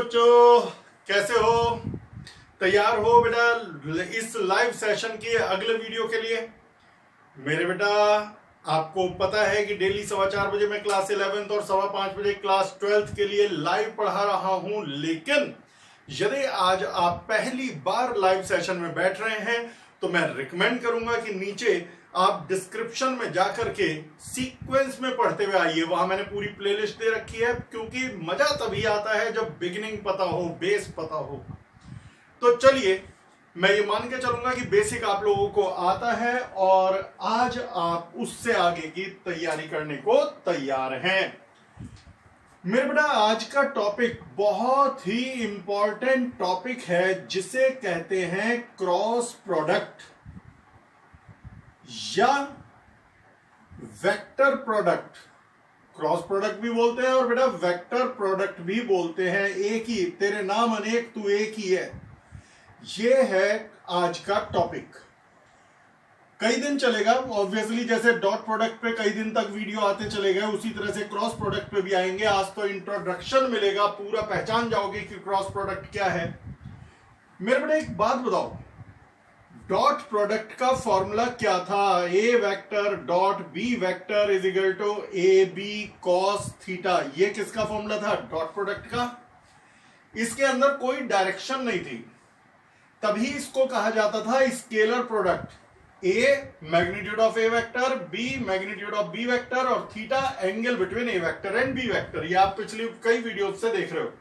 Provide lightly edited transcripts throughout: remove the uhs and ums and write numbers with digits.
बच्चों, कैसे हो? तैयार हो बेटा इस लाइव सेशन के अगले वीडियो के लिए? मेरे बेटा, आपको पता है कि डेली 4:15 मैं क्लास 11th और 5:15 क्लास 12th के लिए लाइव पढ़ा रहा हूं। लेकिन यदि आज आप पहली बार लाइव सेशन में बैठ रहे हैं तो मैं रिकमेंड करूंगा कि नीचे आप डिस्क्रिप्शन में जाकर के सीक्वेंस में पढ़ते हुए आइए। वहां मैंने पूरी प्लेलिस्ट दे रखी है, क्योंकि मजा तभी आता है जब बिगिनिंग पता हो, बेस पता हो। तो चलिए, मैं ये मान के चलूंगा कि बेसिक आप लोगों को आता है और आज आप उससे आगे की तैयारी करने को तैयार हैं। मेरे बेटा, आज का टॉपिक बहुत ही इंपॉर्टेंट टॉपिक है, जिसे कहते हैं क्रॉस प्रोडक्ट या वेक्टर प्रोडक्ट। क्रॉस प्रोडक्ट भी बोलते हैं और बेटा वेक्टर प्रोडक्ट भी बोलते हैं। एक ही, तेरे नाम अनेक तू एक ही है। ये है आज का टॉपिक। कई दिन चलेगा ऑब्वियसली, जैसे डॉट प्रोडक्ट पे कई दिन तक वीडियो आते चले गए, उसी तरह से क्रॉस प्रोडक्ट पे भी आएंगे। आज तो इंट्रोडक्शन मिलेगा, पूरा पहचान जाओगे कि क्रॉस प्रोडक्ट क्या है। मेरे बेटा एक बात बताओ, डॉट प्रोडक्ट का फॉर्मूला क्या था? A vector dot B vector is equal to A B cos theta. ये किसका फॉर्मूला था? डॉट प्रोडक्ट का। इसके अंदर कोई डायरेक्शन नहीं थी, तभी इसको कहा जाता था scalar product. A magnitude of A vector, B magnitude of B vector और theta angle between A vector and B vector. ये आप पिछली कई वीडियो से देख रहे हो।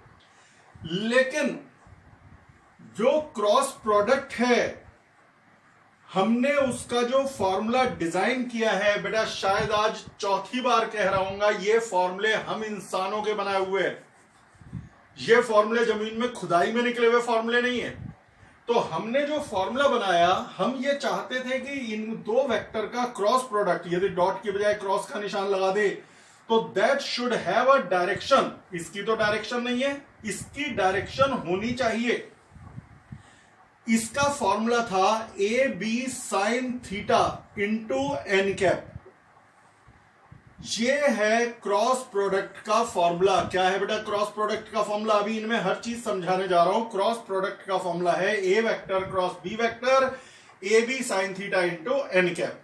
लेकिन जो क्रॉस प्रोडक्ट है, हमने उसका जो फॉर्मूला डिजाइन किया है बेटा, शायद आज चौथी बार कह रहा हूंगा, ये फॉर्मूले हम इंसानों के बनाए हुए हैं। ये फॉर्मूले जमीन में खुदाई में निकले हुए फॉर्मूले नहीं है। तो हमने जो फॉर्मूला बनाया, हम ये चाहते थे कि इन दो वेक्टर का क्रॉस प्रोडक्ट, यदि डॉट की बजाय क्रॉस का निशान लगा दे, तो that should have a direction. इसकी तो डायरेक्शन नहीं है, इसकी डायरेक्शन होनी चाहिए। इसका फॉर्मूला था A B sine theta into N cap. ये है क्रॉस प्रोडक्ट का फॉर्मूला। क्या है बेटा क्रॉस प्रोडक्ट का फॉर्मूला? अभी इनमें हर चीज समझाने जा रहा हूं। क्रॉस प्रोडक्ट का फॉर्मूला है A vector cross B vector, A B sine theta into N cap,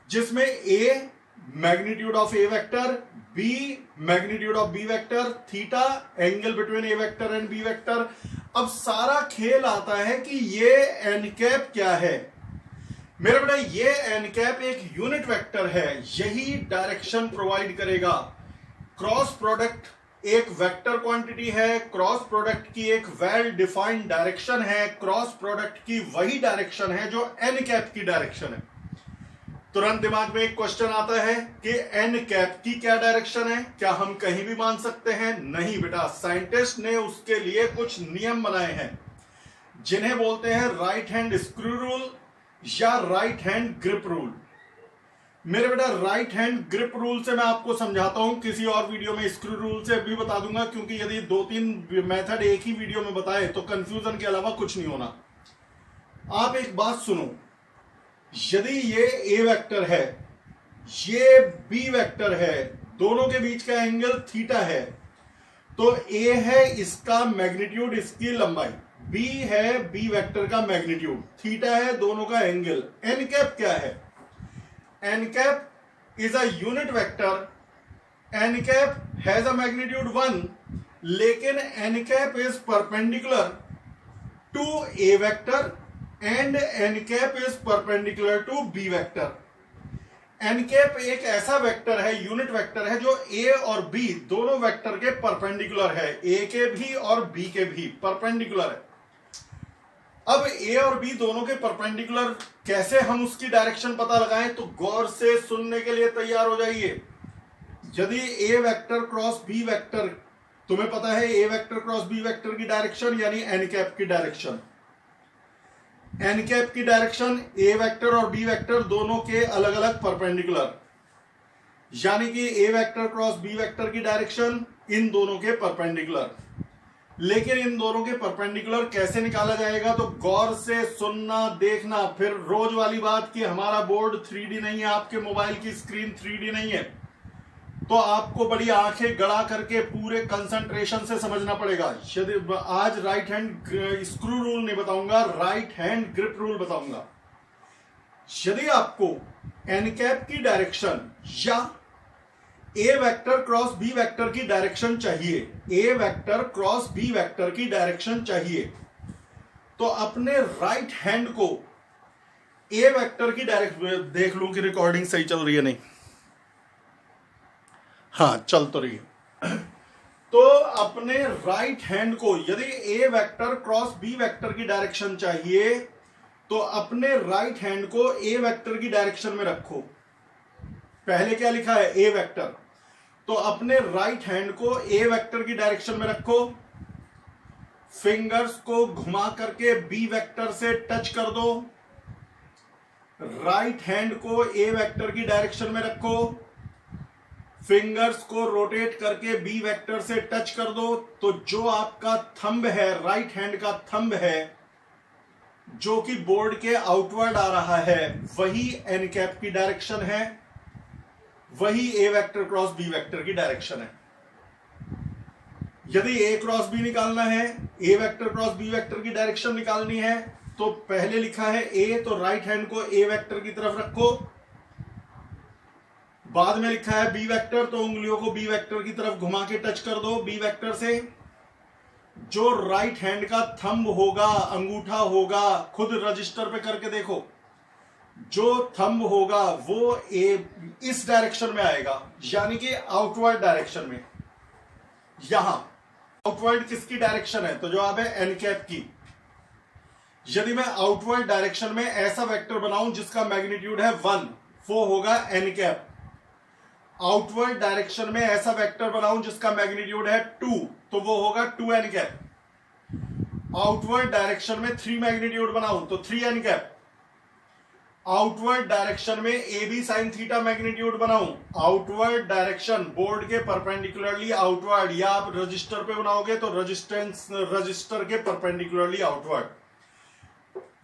जिसमें A magnitude of A vector, B magnitude of B vector, theta angle between A vector and B vector. अब सारा खेल आता है कि ये N cap क्या है। मेरे बेटा, ये एन कैप एक यूनिट वेक्टर है, यही डायरेक्शन प्रोवाइड करेगा। क्रॉस प्रोडक्ट एक वेक्टर क्वांटिटी है, क्रॉस प्रोडक्ट की एक वेल डिफाइंड डायरेक्शन है, क्रॉस प्रोडक्ट की वही डायरेक्शन है जो एन कैप की डायरेक्शन है। तुरंत दिमाग में एक क्वेश्चन आता है कि एन कैप की क्या डायरेक्शन है? क्या हम कहीं भी मान सकते हैं? नहीं बेटा, साइंटिस्ट ने उसके लिए कुछ नियम बनाए हैं, जिन्हें बोलते हैं राइट हैंड स्क्रू रूल या राइट हैंड ग्रिप रूल। मेरे बेटा, राइट हैंड ग्रिप रूल से मैं आपको समझाता हूं, किसी और वीडियो में स्क्रू रूल से भी बता दूंगा, क्योंकि यदि 2-3 मेथड एक ही वीडियो में बताए तो कंफ्यूजन के अलावा कुछ नहीं होना। आप एक बात सुनो, यदि ये ए वेक्टर है, ये बी वेक्टर है, दोनों के बीच का एंगल थीटा है, तो ए है इसका मैग्नीट्यूड, इसकी लंबाई, बी है बी वेक्टर का मैग्नीट्यूड, थीटा है दोनों का एंगल। एन कैप क्या है? N cap is a unit vector. N cap has a magnitude 1, लेकिन N cap is perpendicular to A vector and N cap is perpendicular to B vector. N cap एक ऐसा vector है, unit vector है, जो ए और B दोनों vector के perpendicular है। ए के भी और बी के भी परपेंडिकुलर है। अब ए और बी दोनों के परपेंडिकुलर, कैसे हम उसकी डायरेक्शन पता लगाएं? तो गौर से सुनने के लिए तैयार हो जाइए। यदि ए वेक्टर क्रॉस बी वेक्टर, तुम्हें पता है A vector cross B vector की डायरेक्शन यानी एन कैप की डायरेक्शन। एन कैप की डायरेक्शन ए वेक्टर और बी वेक्टर दोनों के अलग अलग परपेंडिकुलर, यानी कि ए वेक्टर क्रॉस बी वेक्टर की डायरेक्शन इन दोनों के परपेंडिकुलर। लेकिन इन दोनों के परपेंडिकुलर कैसे निकाला जाएगा? तो गौर से सुनना, देखना। फिर रोज वाली बात कि हमारा बोर्ड 3D नहीं है, आपके मोबाइल की स्क्रीन 3D नहीं है, तो आपको बड़ी आंखें गड़ा करके पूरे कंसंट्रेशन से समझना पड़ेगा। यदि आज राइट हैंड स्क्रू रूल नहीं बताऊंगा, राइट हैंड ग्रिप रूल बताऊंगा। यदि आपको एन कैप की डायरेक्शन या ए वेक्टर क्रॉस बी वेक्टर की डायरेक्शन चाहिए, ए वेक्टर क्रॉस बी वेक्टर की डायरेक्शन चाहिए, तो अपने राइट हैंड को ए वेक्टर की डायरेक्शन, देख लूं कि रिकॉर्डिंग सही चल रही है नहीं, हाँ चल तो रही है। तो अपने राइट हैंड को यदि ए वेक्टर क्रॉस बी वेक्टर की डायरेक्शन चाहिए तो अपने राइट हैंड को ए वेक्टर की डायरेक्शन में रखो। पहले क्या लिखा है, ए वेक्टर, तो अपने राइट हैंड को ए वेक्टर की डायरेक्शन में रखो, फिंगर्स को घुमा करके बी वेक्टर से टच कर दो, राइट हैंड को ए वेक्टर की डायरेक्शन में रखो, फिंगर्स को रोटेट करके बी वेक्टर से टच कर दो। तो जो आपका थंब है, राइट हैंड का थंब है, जो कि बोर्ड के आउटवर्ड आ रहा है, वही एन कैप की डायरेक्शन है, वही ए वेक्टर क्रॉस बी वेक्टर की डायरेक्शन है। यदि ए क्रॉस बी निकालना है, A vector cross B vector की डायरेक्शन निकालनी है, तो पहले लिखा है ए, तो राइट हैंड को ए वेक्टर की तरफ रखो, बाद में लिखा है बी वेक्टर, तो उंगलियों को बी वेक्टर की तरफ घुमा के टच कर दो बी वेक्टर से। जो राइट हैंड का थंब होगा, अंगूठा होगा, खुद रजिस्टर पे करके देखो, जो थंब होगा वो इस डायरेक्शन में आएगा, यानी कि आउटवर्ड डायरेक्शन में। यहां आउटवर्ड किसकी डायरेक्शन है, तो जवाब है एन कैप की। यदि मैं आउटवर्ड डायरेक्शन में ऐसा वेक्टर बनाऊं जिसका मैग्नीट्यूड है 1, वो होगा एन कैप। आउटवर्ड डायरेक्शन में ऐसा वेक्टर बनाऊं जिसका मैग्नीट्यूड है 2, तो वो होगा 2 एन कैप। आउटवर्ड डायरेक्शन में 3 मैग्नीट्यूड बनाऊं तो 3 एन कैप। आउटवर्ड डायरेक्शन में A B sine theta magnitude बनाऊं, आउटवर्ड डायरेक्शन बोर्ड के परपेंडिकुलरली आउटवर्ड, या आप रजिस्टर पे बनाओगे तो रजिस्टर के परपेंडिकुलरली आउटवर्ड।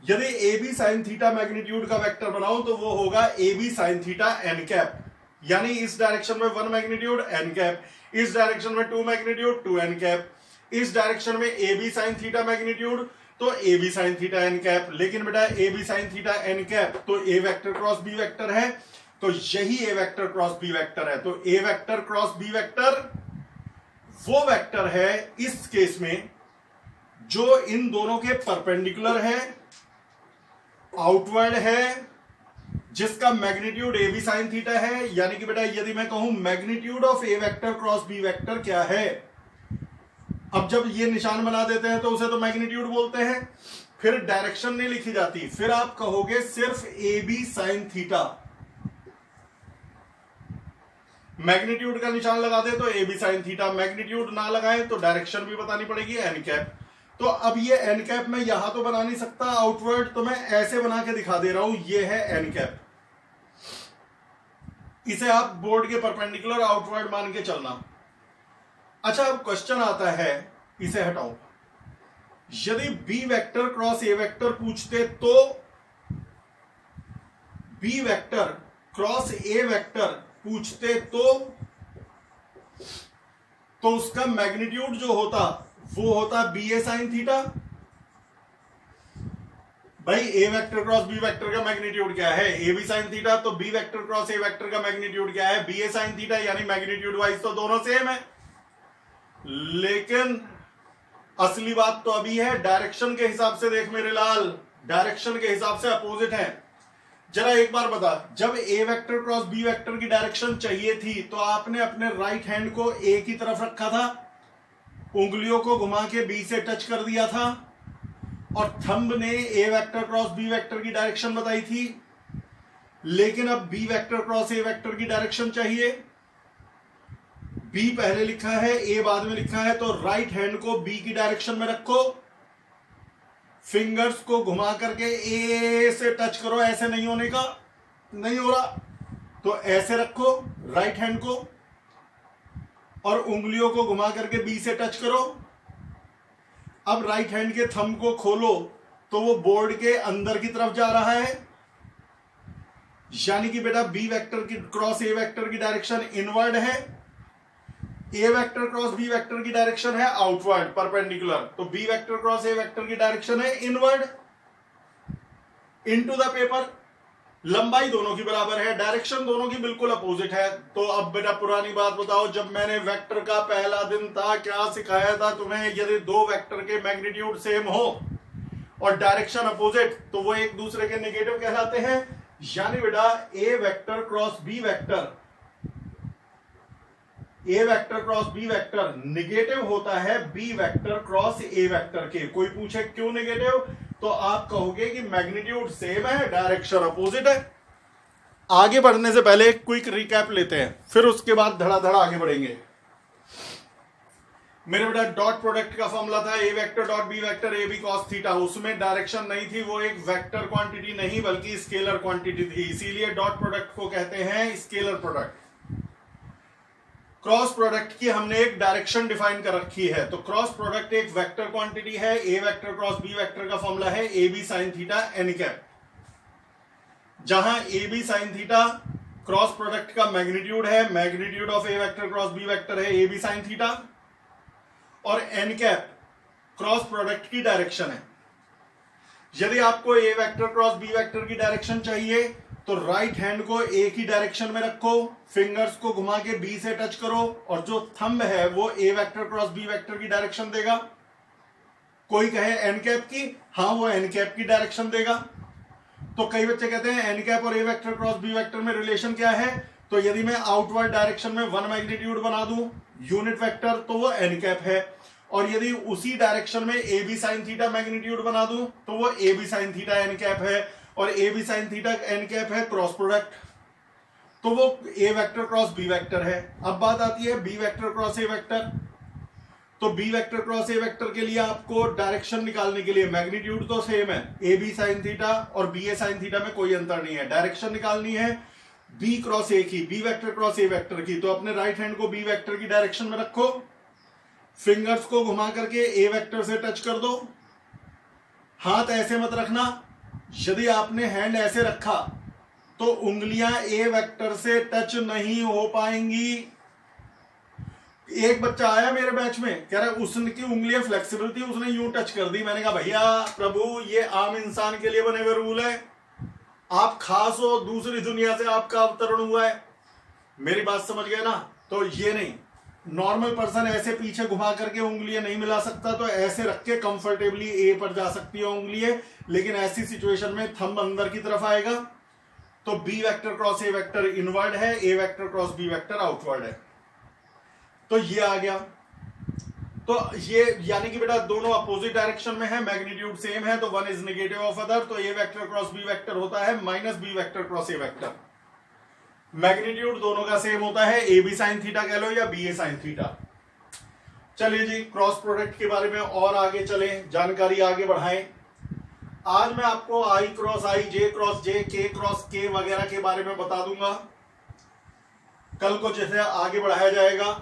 यदि A B sine theta magnitude का वेक्टर बनाऊं तो वो होगा A B sine theta N cap, यानी इस डायरेक्शन में 1 मैग्नीट्यूड एन कैप, इस डायरेक्शन में 2 मैग्नीट्यूड 2 एन कैप, इस डायरेक्शन में A B sine theta magnitude तो A B sine theta N cap. लेकिन बेटा A B sine theta N cap तो A vector cross B vector है, तो यही ए वेक्टर क्रॉस बी वेक्टर है। तो A vector cross B vector वो वेक्टर है इस केस में जो इन दोनों के परपेंडिकुलर है, आउटवर्ड है, जिसका magnitude A B sine theta है। यानी कि बेटा यदि मैं कहूं magnitude of A vector cross B vector क्या है, अब जब ये निशान बना देते हैं तो उसे तो मैग्नीट्यूड बोलते हैं, फिर डायरेक्शन नहीं लिखी जाती, फिर आप कहोगे सिर्फ A B sine theta. Magnitude का निशान लगा दे तो A B sine theta, magnitude ना लगाए तो डायरेक्शन भी बतानी पड़ेगी एन कैप। तो अब ये एन कैप मैं यहां तो बना नहीं सकता आउटवर्ड, तो मैं ऐसे बना के दिखा दे रहा हूं, ये है एन कैप। इसे आप बोर्ड के परपेंडिकुलर आउटवर्ड मान के चलना। अच्छा, अब क्वेश्चन आता है, इसे हटाओ, यदि B vector cross A vector पूछते तो B vector cross A vector पूछते तो उसका मैग्नीट्यूड जो होता वो होता बी ए साइन थीटा। भाई A vector cross B vector का मैग्नीट्यूड क्या है, ए बी साइन थीटा, तो B vector cross A vector का मैग्नीट्यूड क्या है, बी ए साइन थीटा, यानी मैग्नीट्यूड वाइज तो दोनों सेम है। लेकिन असली बात तो अभी है, डायरेक्शन के हिसाब से देख मेरे लाल, डायरेक्शन के हिसाब से अपोजिट है। जरा एक बार बता, जब ए वेक्टर क्रॉस बी वेक्टर की डायरेक्शन चाहिए थी तो आपने अपने राइट हैंड को ए की तरफ रखा था, उंगलियों को घुमा के बी से टच कर दिया था, और थंब ने A vector cross B vector की डायरेक्शन बताई थी। लेकिन अब B vector cross A vector की डायरेक्शन चाहिए, बी पहले लिखा है ए बाद में लिखा है, तो राइट हैंड को बी की डायरेक्शन में रखो, फिंगर्स को घुमा करके ए से टच करो, ऐसे नहीं होने का, नहीं हो रहा तो ऐसे रखो राइट हैंड को, और उंगलियों को घुमा करके बी से टच करो। अब राइट हैंड के थंब को खोलो तो वो बोर्ड के अंदर की तरफ जा रहा है, यानी कि बेटा बी वेक्टर की क्रॉस ए वेक्टर की डायरेक्शन इनवर्ड है। A vector cross B vector की डायरेक्शन है आउटवर्ड परपेंडिकुलर, तो B vector cross A vector की डायरेक्शन है इनवर्ड इनटू द पेपर। लंबाई दोनों की बराबर है, डायरेक्शन दोनों की बिल्कुल अपोजिट है। तो अब बेटा पुरानी बात बताओ, जब मैंने वेक्टर का पहला दिन था क्या सिखाया था तुम्हें? यदि दो वेक्टर के मैग्नीट्यूड सेम हो और डायरेक्शन अपोजिट तो वो एक दूसरे के नेगेटिव कहलाते हैं। यानी बेटा A vector cross B vector, A vector cross B vector negative होता है B vector cross A vector के। कोई पूछे क्यों नेगेटिव, तो आप कहोगे कि मैग्नीट्यूड सेम है, डायरेक्शन अपोजिट है। आगे बढ़ने से पहले एक क्विक रिकैप लेते हैं, फिर उसके बाद धड़ाधड़ आगे बढ़ेंगे। मेरे बेटा डॉट प्रोडक्ट का फॉर्मूला था A vector dot B vector A B cos theta. उसमें डायरेक्शन नहीं थी, वो एक वेक्टर क्वांटिटी नहीं बल्कि स्केलर क्वांटिटी थी, इसीलिए डॉट प्रोडक्ट को कहते हैं स्केलर प्रोडक्ट। क्रॉस प्रोडक्ट की हमने एक डायरेक्शन डिफाइन कर रखी है, तो क्रॉस प्रोडक्ट एक वेक्टर क्वांटिटी है। A vector cross B vector का फॉर्मूला है A B sine theta N cap, जहां A B sine theta cross product का मैग्नीट्यूड है, magnitude of A vector cross B vector है ए बी साइन थीटा, और N cap cross product की direction है। यदि आपको A vector cross B vector की डायरेक्शन चाहिए तो राइट हैंड को ए की डायरेक्शन में रखो, फिंगर्स को घुमा के बी से टच करो, और जो थंब है वो A vector cross B vector की डायरेक्शन देगा। कोई कहे एन कैप की, हाँ वो एन कैप की डायरेक्शन देगा। तो कई बच्चे कहते हैं एन कैप और ए वेक्टर क्रॉस बी वेक्टर में रिलेशन क्या है, तो यदि मैं आउटवर्ड डायरेक्शन में वन मैग्नीट्यूड बना दूं यूनिट वेक्टर तो वो एन कैप है, और यदि उसी डायरेक्शन में A B sine theta magnitude बना दूं तो वो A B sine theta N cap है, और A B sine theta N cap है क्रॉस प्रोडक्ट, तो वो A vector cross B vector है। अब बात आती है B vector cross A vector, तो B vector cross A vector के लिए आपको डायरेक्शन निकालने के लिए मैग्नीट्यूड तो सेम है ए बी साइन थीटा और बी ए साइन थीटा में कोई अंतर नहीं है, डायरेक्शन निकालनी है बी क्रॉस ए की, B vector cross A vector की। तो अपने राइट हैंड को बी वेक्टर की डायरेक्शन में रखो, फिंगर्स को घुमा करके ए वेक्टर से टच कर दो, हाथ ऐसे मत रखना। यदि आपने हैंड ऐसे रखा तो उंगलियां ए वेक्टर से टच नहीं हो पाएंगी। एक बच्चा आया मेरे बैच में, कह रहा है उसकी उंगलियां फ्लेक्सिबल थी, उसने यूं टच कर दी। मैंने कहा भैया प्रभु ये आम इंसान के लिए बने हुए रूल है, आप खास हो, दूसरी दुनिया से आपका अवतरण हुआ है, मेरी बात समझ गए ना? तो ये नहीं, नॉर्मल पर्सन ऐसे पीछे घुमा करके उंगलियां नहीं मिला सकता, तो ऐसे रख के कंफर्टेबली ए पर जा सकती है उंगलियां, लेकिन ऐसी सिचुएशन में थंब अंदर की तरफ आएगा। तो B vector cross A vector inward है, A vector cross B vector outward है। तो ये आ गया, तो ये यानी कि बेटा दोनों अपोजिट डायरेक्शन में है, मैग्नीट्यूड सेम है, तो one is negative of other, तो A vector cross B vector होता है minus B vector cross A vector. Magnitude दोनों का सेम होता है, ए बी साइन थीटा कह लो या बी ए साइन थीटा। चलिए जी क्रॉस प्रोडक्ट के बारे में और आगे चले, जानकारी आगे बढ़ाएं। आज मैं आपको आई क्रॉस आई, जे क्रॉस जे, के क्रॉस के वगैरह के बारे में बता दूंगा, कल को जैसे आगे बढ़ाया जाएगा।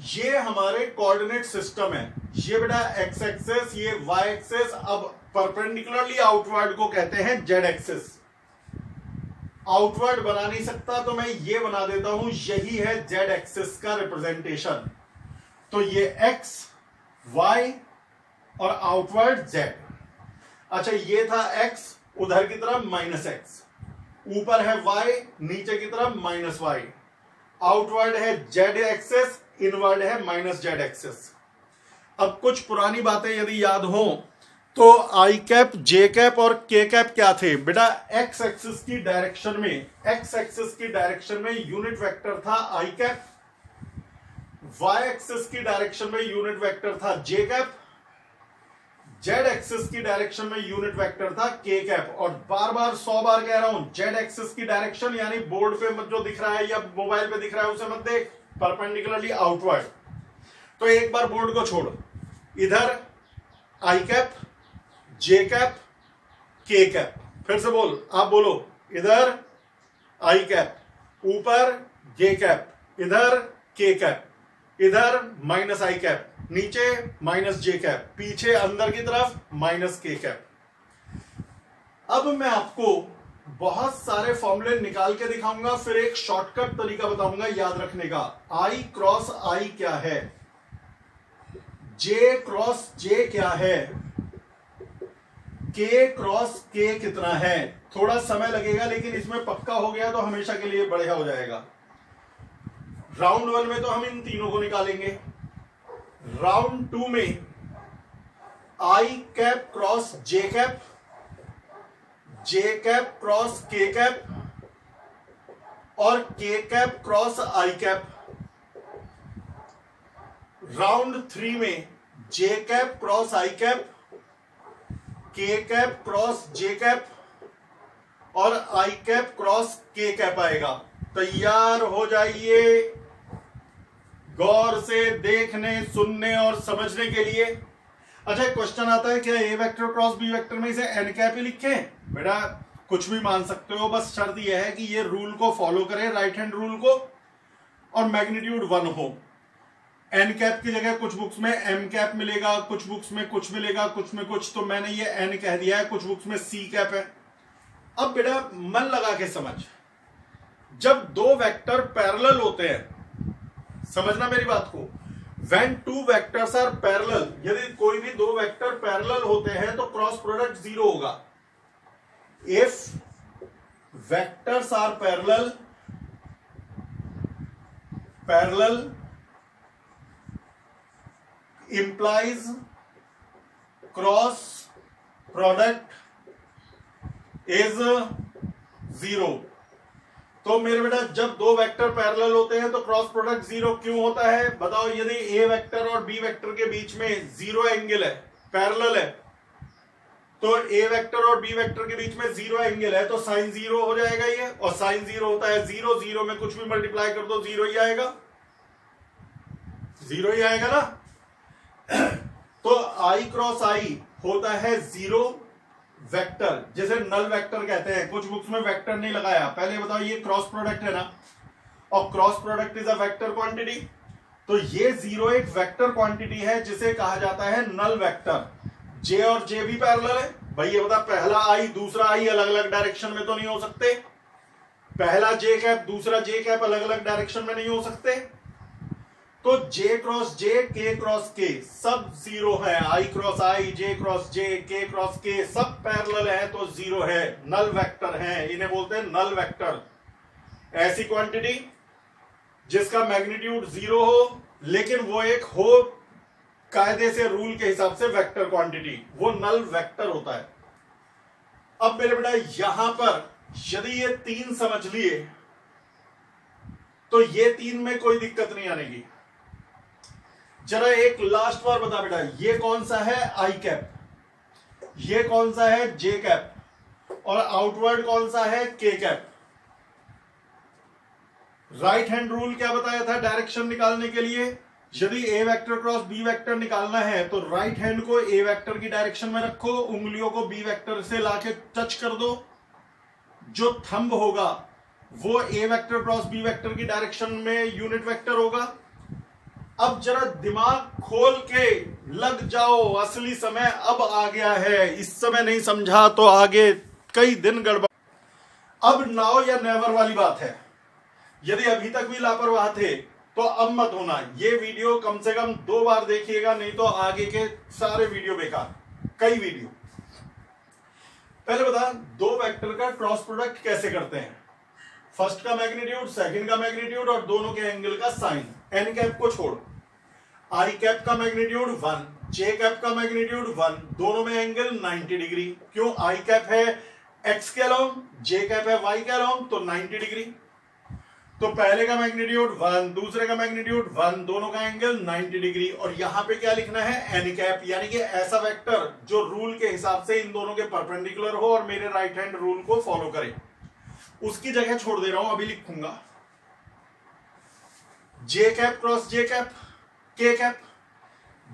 ये हमारे कोऑर्डिनेट सिस्टम है, ये बेटा एक्स एक्सेस, ये वाई एक्सेस, अब परपेंडिकुलरली आउटवर्ड को कहते हैं जेड एक्सेस। आउटवर्ड बना नहीं सकता तो मैं ये बना देता हूं, यही है जेड एक्सिस का रिप्रेजेंटेशन। तो ये एक्स वाई और आउटवर्ड जेड। अच्छा ये था एक्स, उधर की तरफ माइनस एक्स, ऊपर है वाई, नीचे की तरफ माइनस वाई। आउटवर्ड है जेड एक्सिस, इनवर्ड है माइनस जेड एक्सिस। अब कुछ पुरानी बातें यदि याद हो तो आई कैप, जे कैप और के कैप क्या थे बेटा? एक्स एक्सिस की डायरेक्शन में, एक्स एक्सिस की डायरेक्शन में यूनिट वेक्टर था आई कैप, वाई एक्सिस की डायरेक्शन में यूनिट वेक्टर था जे कैप, जेड एक्सिस की डायरेक्शन में यूनिट वेक्टर था के कैप। और बार बार 100 बार कह रहा हूं, जेड एक्सिस की डायरेक्शन यानी बोर्ड पे जो दिख रहा है या मोबाइल पे दिख रहा है उसे मत देख, परपेंडिकुलरली आउटवर्ड। तो एक बार बोर्ड को छोड़, इधर आई कैप, जे कैप, के कैप। फिर से बोल, आप बोलो, इधर आई कैप, ऊपर जे कैप, इधर के कैप, इधर माइनस आई कैप, नीचे माइनस जे कैप, पीछे अंदर की तरफ माइनस के कैप। अब मैं आपको बहुत सारे फॉर्मूले निकाल के दिखाऊंगा, फिर एक शॉर्टकट तरीका बताऊंगा याद रखने का। आई क्रॉस आई क्या है, जे क्रॉस जे क्या है, के क्रॉस के कितना है। थोड़ा समय लगेगा लेकिन इसमें पक्का हो गया तो हमेशा के लिए बढ़िया हो जाएगा। राउंड 1 में तो हम इन तीनों को निकालेंगे। राउंड 2 में आई कैप क्रॉस जे कैप, जे कैप क्रॉस के कैप और के cap cross I cap. Round 3 में जे कैप क्रॉस आई कैप, के कैप क्रॉस जे कैप और आई कैप क्रॉस के कैप आएगा। तैयार हो जाइए गौर से देखने, सुनने और समझने के लिए। अच्छा, क्वेश्चन आता है क्या ए वेक्टर क्रॉस बी वेक्टर में इसे एन कैप ही लिखें? बेटा कुछ भी मान सकते हो, बस शर्त यह है कि ये रूल को फॉलो करें, राइट हैंड रूल को, और मैग्नीट्यूड 1 हो। एन कैप की जगह कुछ बुक्स में एम कैप मिलेगा, कुछ बुक्स में कुछ मिलेगा, कुछ में कुछ, तो मैंने ये एन कह दिया है, कुछ बुक्स में सी कैप है। अब बेटा मन लगा के समझ, जब दो वेक्टर पैरेलल होते हैं, समझना मेरी बात को, when two vectors are parallel, यदि कोई भी दो वेक्टर पैरेलल होते हैं तो क्रॉस प्रोडक्ट 0 होगा। if vectors are parallel implies cross product is 0। तो मेरे बेटा जब दो वेक्टर पैरेलल होते हैं तो क्रॉस प्रोडक्ट 0 क्यों होता है बताओ? यदि ए वेक्टर और बी वेक्टर के बीच में 0 एंगल है, पैरेलल है, तो ए वेक्टर और बी वेक्टर के बीच में 0 एंगल है तो साइन 0 हो जाएगा ये, और साइन 0 होता है 0, 0 में कुछ भी मल्टीप्लाई कर दो 0 ही आएगा, 0 ही आएगा ना। तो आई क्रॉस आई होता है 0 वेक्टर, जैसे नल वेक्टर कहते हैं। कुछ बुक्स में वेक्टर नहीं लगाया। पहले बताओ ये क्रॉस प्रोडक्ट है ना, और cross product is a vector quantity, तो ये 0 एक वेक्टर क्वांटिटी है जिसे कहा जाता है नल वेक्टर। जे और जे भी पैरेलल है भाई, ये बता, पहला आई दूसरा आई अलग अलग डायरेक्शन में तो नहीं हो सकते, पहला जे कैप दूसरा जे कैप अलग अलग डायरेक्शन में नहीं हो सकते। तो जे क्रॉस जे, के क्रॉस के सब 0 है, आई क्रॉस आई, जे क्रॉस जे, के क्रॉस के सब पैरेलल है तो 0 है, नल वेक्टर है, इन्हें बोलते हैं नल वेक्टर। ऐसी क्वांटिटी जिसका मैग्नीट्यूड 0 हो लेकिन वो एक हो कायदे से, रूल के हिसाब से वेक्टर क्वांटिटी, वो नल वेक्टर होता है। अब मेरे बेटा यहां पर यदि ये 3 समझ लिए तो ये 3 में कोई दिक्कत नहीं आनेगी। जरा एक लास्ट बार बता बेटा, ये कौन सा है आई कैप, ये कौन सा है जे कैप, और आउटवर्ड कौन सा है के कैप। राइट हैंड रूल क्या बताया था डायरेक्शन निकालने के लिए? यदि ए वेक्टर क्रॉस बी वेक्टर निकालना है तो राइट हैंड को ए वेक्टर की डायरेक्शन में रखो, उंगलियों को बी वेक्टर से लाके टच कर दो, जो थंब होगा वो A vector cross B vector की डायरेक्शन में यूनिट वेक्टर होगा। अब जरा दिमाग खोल के लग जाओ, असली समय अब आ गया है, इस समय नहीं समझा तो आगे कई दिन गड़बड़। अब नाउ या नेवर वाली बात है, यदि अभी तक भी लापरवाह थे तो अब मत होना। ये वीडियो कम से कम 2 बार देखिएगा, नहीं तो आगे के सारे वीडियो बेकार, कई वीडियो। पहले बता, दो वेक्टर का क्रॉस प्रोडक्ट कैसे करते हैं? फर्स्ट का मैग्नीट्यूड, सेकंड का मैग्नीट्यूड और दोनों के एंगल का साइन। एन कैप को छोड़, आई कैप का मैग्नीट्यूड 1, जे कैप का मैग्नीट्यूड 1, दोनों में एंगल 90 डिग्री। क्यों? आई कैप है एक्स के अलोंग, जे कैप है वाई के अलोंग, तो 90 डिग्री। तो पहले का मैग्नीट्यूड 1, दूसरे का मैग्नीट्यूड 1, दोनों का एंगल 90 डिग्री। और यहां पे क्या लिखना है? एन कैप, यानी कि ऐसा वेक्टर जो रूल के हिसाब से इन दोनों के परपेंडिकुलर हो और मेरे राइट हैंड रूल को फॉलो करे। उसकी जगह छोड़ दे रहा हूं, अभी लिखूंगा जे कैप क्रॉस जे कैप, के कैप।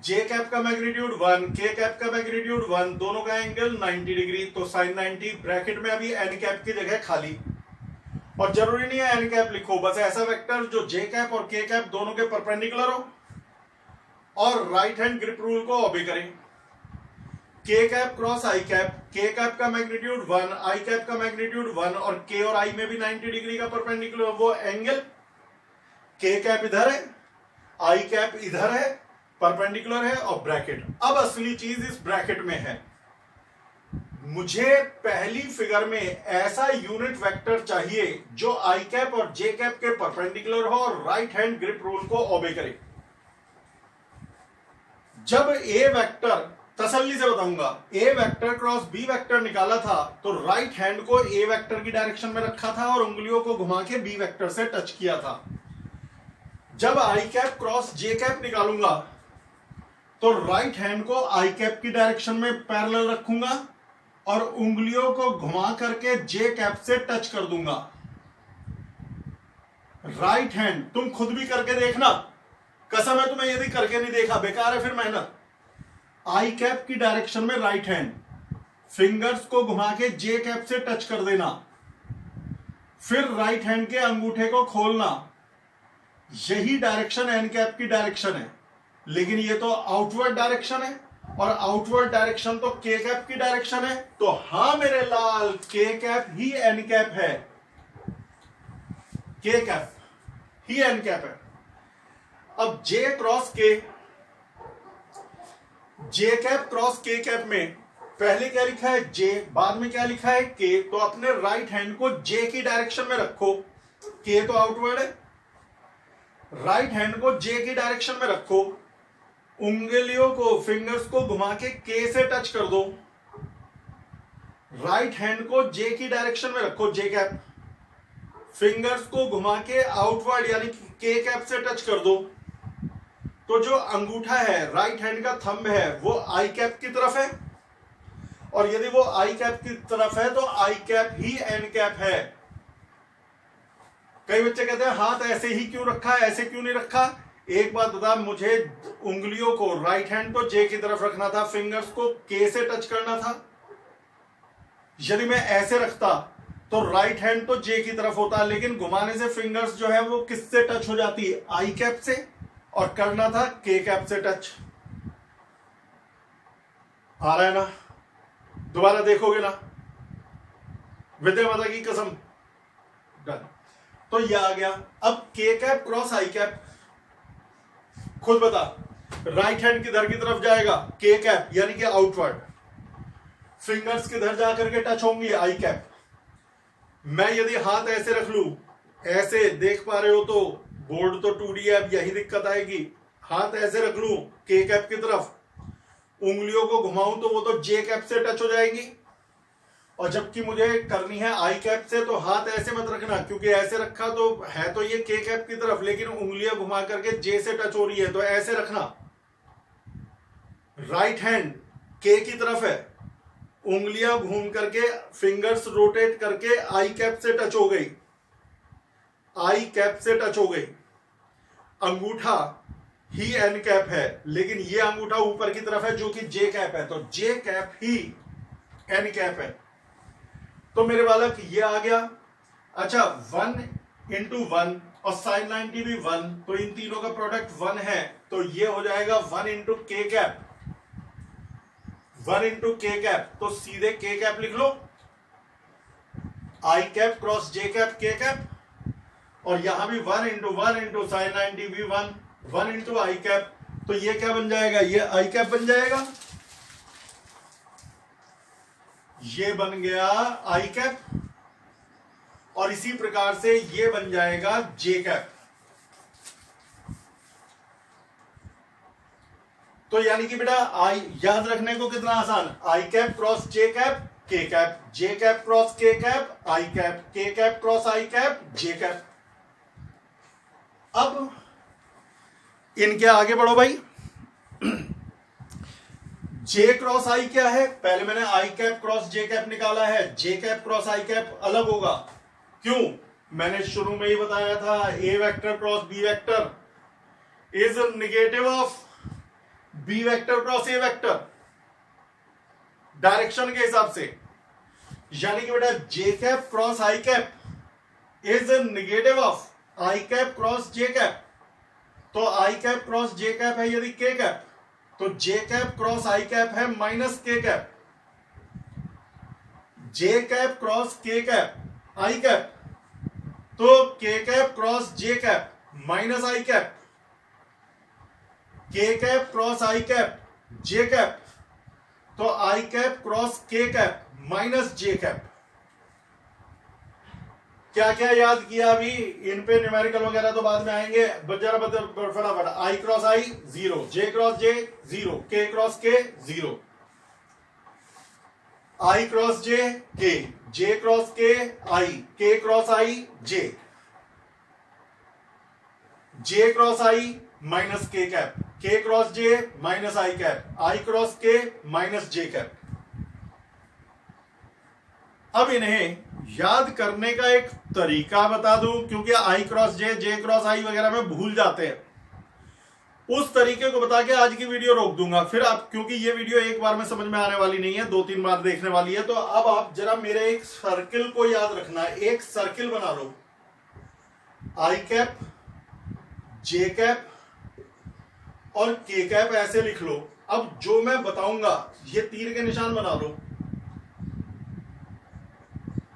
जे कैप का मैग्नीट्यूड 1, के कैप का मैग्नीट्यूड 1, दोनों का एंगल 90 डिग्री, तो साइन 90। ब्रैकेट में अभी एन कैप की जगह खाली, और जरूरी नहीं है एन कैप लिखो, बस ऐसा वेक्टर जो जे कैप और के कैप दोनों के परपेंडिकुलर हो और राइट हैंड ग्रिप रूल को ओबे करें। के कैप क्रॉस आई कैप, के कैप का मैग्नीट्यूड 1, आई कैप का मैग्नीट्यूड 1 और के और आई में भी 90 डिग्री का परपेंडिकुलर वो एंगल, के कैप इधर है, आई कैप इधर है, परपेंडिकुलर है और ब्रैकेट। अब असली चीज इस ब्रैकेट में है, मुझे पहली फिगर में ऐसा यूनिट वेक्टर चाहिए जो आई कैप और जे कैप के परपेंडिकुलर हो और राइट हैंड ग्रिप रूल को ओबे करे। जब ए वेक्टर, तसल्ली से बताऊंगा, ए वेक्टर क्रॉस बी वेक्टर निकाला था तो राइट हैंड को ए वेक्टर की डायरेक्शन में रखा था और उंगलियों को घुमा के बी वेक्टर से टच किया था। जब आई कैप क्रॉस जे कैप निकालूंगा तो राइट हैंड को आई कैप की डायरेक्शन में पैरेलल रखूंगा और उंगलियों को घुमा करके जे कैप से टच कर दूंगा। राइट हैंड, तुम खुद भी करके देखना, कसम है तुम्हें यदि करके नहीं देखा बेकार है फिर मेहनत। आई कैप की डायरेक्शन में राइट हैंड, फिंगर्स को घुमा के जे कैप से टच कर देना, फिर राइट हैंड के अंगूठे को खोलना। यही डायरेक्शन एन कैप की डायरेक्शन है, लेकिन ये तो आउटवर्ड डायरेक्शन है और आउटवर्ड डायरेक्शन तो के कैप की डायरेक्शन है। तो हां मेरे लाल, के कैप ही एन कैप है, के कैप ही एन कैप है। अब जे क्रॉस के, जे कैप क्रॉस के कैप में पहले क्या लिखा है जे, बाद में क्या लिखा है के, तो अपने राइट हैंड को जे की डायरेक्शन में रखो, के तो आउटवर्ड है, राइट हैंड को जे की डायरेक्शन में रखो, उंगलियों को, फिंगर्स को घुमा के से टच कर दो, राइट हैंड को जे की डायरेक्शन में रखो, जे कैप, फिंगर्स को घुमा के आउटवर्ड यानी के कैप से टच कर दो। तो जो अंगूठा है, राइट हैंड का थंब है, वो आई कैप की तरफ है और यदि वो आई कैप की तरफ है तो I cap he N cap है। कई बच्चे कहते हैं हाथ ऐसे ही क्यों रखा है, ऐसे क्यों नहीं रखा। एक बात बता, मुझे उंगलियों को, राइट हैंड को जे की तरफ रखना था, फिंगर्स को के से टच करना था। यदि मैं ऐसे रखता तो राइट हैंड तो जे की तरफ होता, लेकिन घुमाने से फिंगर्स जो है वो किससे टच हो जाती है, आई कैप से, और करना था के कैप से टच। आ रहा है ना, दोबारा देखोगे ना, विद्या माता की कसम। डन, तो ये आ गया। अब के कैप क्रॉस आई कैप, खुद बता, राइट हैंड किधर की तरफ जाएगा, के कैप यानी कि आउटवर्ड, फिंगर्स किधर जाकर के टच होंगी, आई कैप। मैं यदि हाथ ऐसे रख लू, ऐसे देख पा रहे हो तो बोर्ड तो 2D है, अब यही दिक्कत आएगी। हाथ ऐसे रख लूं के कैप की तरफ, उंगलियों को घुमाऊं तो वो तो जे कैप से टच हो जाएगी, और जबकि मुझे करनी है आई कैप से, तो हाथ ऐसे मत रखना, क्योंकि ऐसे रखा तो है तो ये के कैप की तरफ, लेकिन उंगलियां घुमा करके जे से टच हो रही है, तो ऐसे रखना। राइट हैंड के की तरफ है, उंगलियां घूम करके, फिंगर्स रोटेट करके आई कैप से टच हो गई, आई कैप से टच हो गई। अंगूठा ही एन कैप है, लेकिन ये अंगूठा ऊपर की तरफ है जो कि जे कैप है, तो जे कैप ही एन कैप है। तो मेरे बालक ये आ गया। अच्छा, 1 into 1 और sin 90 भी 1, तो इन तीनों का प्रोडक्ट 1 है, तो ये हो जाएगा 1 into के कैप, 1 into के कैप। तो सीधे के कैप लिख लो, आई कैप क्रॉस जे कैप के कैप, और यहां भी 1 into 1 into sin 90 भी 1 into आई कैप। तो ये क्या बन जाएगा, ये आई कैप बन जाएगा, ये बन गया आई कैप, और इसी प्रकार से ये बन जाएगा जे कैप। तो यानी कि बेटा आई याद रखने को कितना आसान, आई कैप क्रॉस जे कैप के कैप, जे कैप क्रॉस के कैप आई कैप, के cap cross I cap J cap. अब इनके आगे बढ़ो भाई। जे क्रॉस आई क्या है, पहले मैंने I cap cross J cap निकाला है, J cap cross I cap अलग होगा। क्यों, मैंने शुरू में ही बताया था, A vector cross B vector is negative of B vector cross A vector direction के हिसाब से। यानी कि बेटा J cap cross I cap is negative of I cap cross J cap. तो I cap cross J cap है यदि K cap, तो जे कैप क्रॉस आई कैप है माइनस के कैप, जे कैप क्रॉस के कैप आई कैप, तो के cap cross J cap minus आई cap, के cap cross I cap J cap, तो आई कैप क्रॉस के कैप माइनस जे कैप। क्या क्या याद किया अभी? इन पे न्यूमेरिकल वगैरह तो बाद में आएंगे, जरा फटाफट। आई क्रॉस आई 0, जे क्रॉस जे 0, के क्रॉस के 0, आई क्रॉस जे के, जे क्रॉस के आई, के क्रॉस आई जे, जे क्रॉस आई माइनस के कैप, के क्रॉस जे माइनस आई कैप, आई क्रॉस के माइनस जे कैप। अब इन्हें याद करने का एक तरीका बता दूं, क्योंकि आई क्रॉस जे क्रॉस आई वगैरह में भूल जाते हैं, उस तरीके को बता के आज की वीडियो रोक दूंगा। फिर आप, क्योंकि ये वीडियो एक बार में समझ में आने वाली नहीं है, 2-3 बार देखने वाली है, तो अब आप जरा मेरे एक सर्किल को याद रखना है। एक सर्किल बना लो, आई कैप, जे कैप और के कैप ऐसे लिख लो। अब जो मैं बताऊंगा ये तीर के निशान बना लो,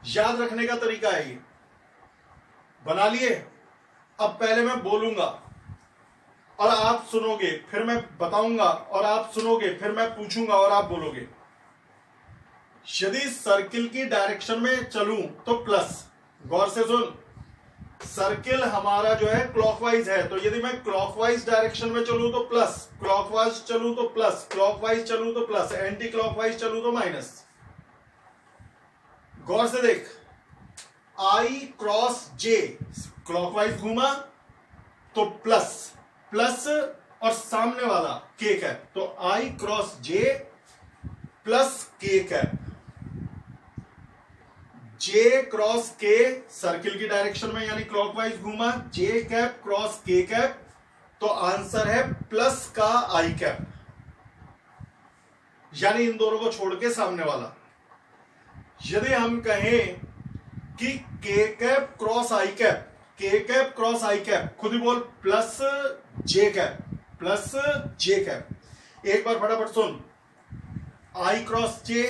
याद रखने का तरीका है ये। बना लिए? अब पहले मैं बोलूंगा और आप सुनोगे, फिर मैं बताऊंगा और आप सुनोगे, फिर मैं पूछूंगा और आप बोलोगे। यदि सर्किल की डायरेक्शन में चलूं तो प्लस, गौर से सुन, सर्किल हमारा जो है क्लॉकवाइज है, तो यदि मैं क्लॉकवाइज डायरेक्शन में चलूं तो प्लस, क्लॉकवाइज चलूं तो प्लस, क्लॉकवाइज चलूं तो प्लस, एंटी क्लॉकवाइज चलूं तो माइनस। गौर से देख, आई क्रॉस जे क्लॉकवाइज घूमा तो प्लस, प्लस और सामने वाला के कैप, तो आई क्रॉस जे प्लस के कैप, जे क्रॉस के सर्किल की डायरेक्शन में यानी क्लॉकवाइज घूमा, जे कैप क्रॉस के कैप, तो आंसर है प्लस का आई कैप, यानी इन दोनों को छोड़ के सामने वाला। यदि हम कहें कि के कैप क्रॉस आई कैप, के कैप क्रॉस आई कैप, खुद ही बोल, प्लस जे कैप, प्लस जे कैप। एक बार फटाफट सुन, आई क्रॉस जे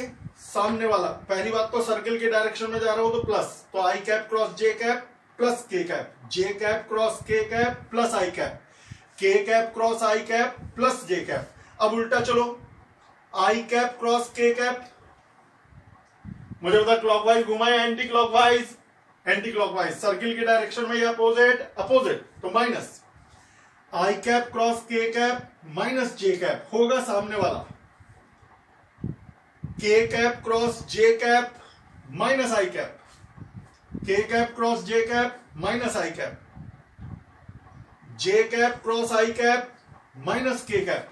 सामने वाला, पहली बात तो सर्किल के डायरेक्शन में जा रहा हो तो प्लस, तो I cap cross J cap plus के कैप, जे कैप क्रॉस के कैप प्लस आई कैप, के cap cross I cap plus J cap. अब उल्टा चलो, आई कैप क्रॉस के कैप, मुझे बता क्लॉकवाइज घुमा या anti clockwise? Anti clockwise. Circle की डायरेक्शन में ये अपोजिट, अपोजिट, तो माइनस। आई कैप क्रॉस के कैप माइनस जे कैप होगा सामने वाला, के cap cross J cap minus आई कैप, के cap cross J cap minus I cap, J cap cross I cap minus के कैप।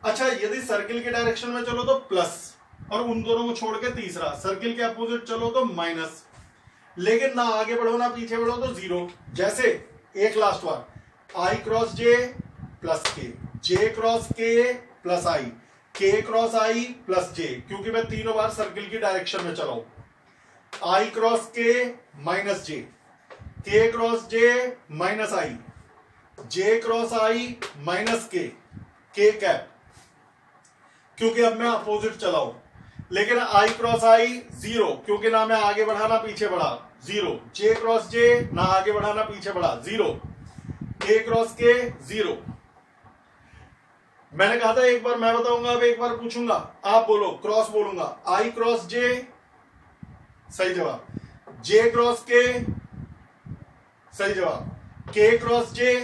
अच्छा, यदि सर्किल के डायरेक्शन में चलो तो प्लस, और उन दोनों को छोड़ के तीसरा, सर्किल के अपोजिट चलो तो माइनस, लेकिन ना आगे बढ़ो ना पीछे बढ़ो तो 0। जैसे एक लास्ट बार, आई क्रॉस जे प्लस के, जे क्रॉस के प्लस आई, के क्रॉस आई प्लस जे, क्योंकि मैं तीनों बार सर्किल की डायरेक्शन में चला हूं। आई क्रॉस के माइनस जे, के क्रॉस जे माइनस आई, जे क्रॉस आई माइनस के कैप, क्योंकि अब मैं अपोजिट चला हूं। लेकिन आई क्रॉस आई 0, क्योंकि ना मैं आगे बढ़ा ना पीछे बढ़ा, 0। जे क्रॉस जे, ना आगे बढ़ा ना पीछे बढ़ा, 0। के क्रॉस के 0। मैंने कहा था एक बार मैं बताऊंगा, अब एक बार पूछूंगा, आप बोलो, क्रॉस बोलूंगा। आई क्रॉस जे, सही जवाब। जे क्रॉस के, सही जवाब। के क्रॉस जे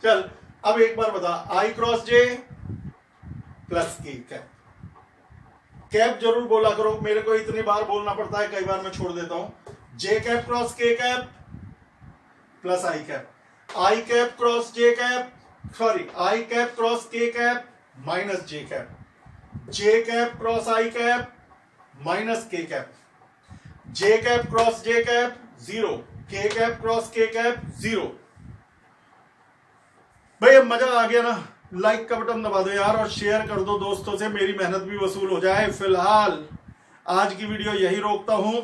चल अब एक बार बता, आई क्रॉस जे प्लस के कैप। कैप जरूर बोला करो, मेरे को इतनी बार बोलना पड़ता है, कई बार मैं छोड़ देता हूं। जे कैप क्रॉस के कैप प्लस आई कैप, आई cap cross J cap, sorry, आई कैप क्रॉस के cap minus J cap, J cap cross I cap minus के कैप, जे कैप क्रॉस जे कैप 0, के कैप क्रॉस के कैप 0। भाई अब मजा आ गया ना? लाइक का बटन दबा दो यार और शेयर कर दो दोस्तों से, मेरी मेहनत भी वसूल हो जाए। फिलहाल आज की वीडियो यही रोकता हूं,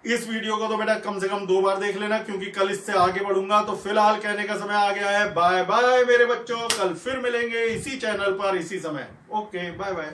इस वीडियो को तो बेटा कम से कम 2 बार देख लेना, क्योंकि कल इससे आगे बढ़ूंगा। तो फिलहाल कहने का समय आ गया है। बाय बाय मेरे बच्चों, कल फिर मिलेंगे इसी चैनल पर इसी समय। Okay bye bye.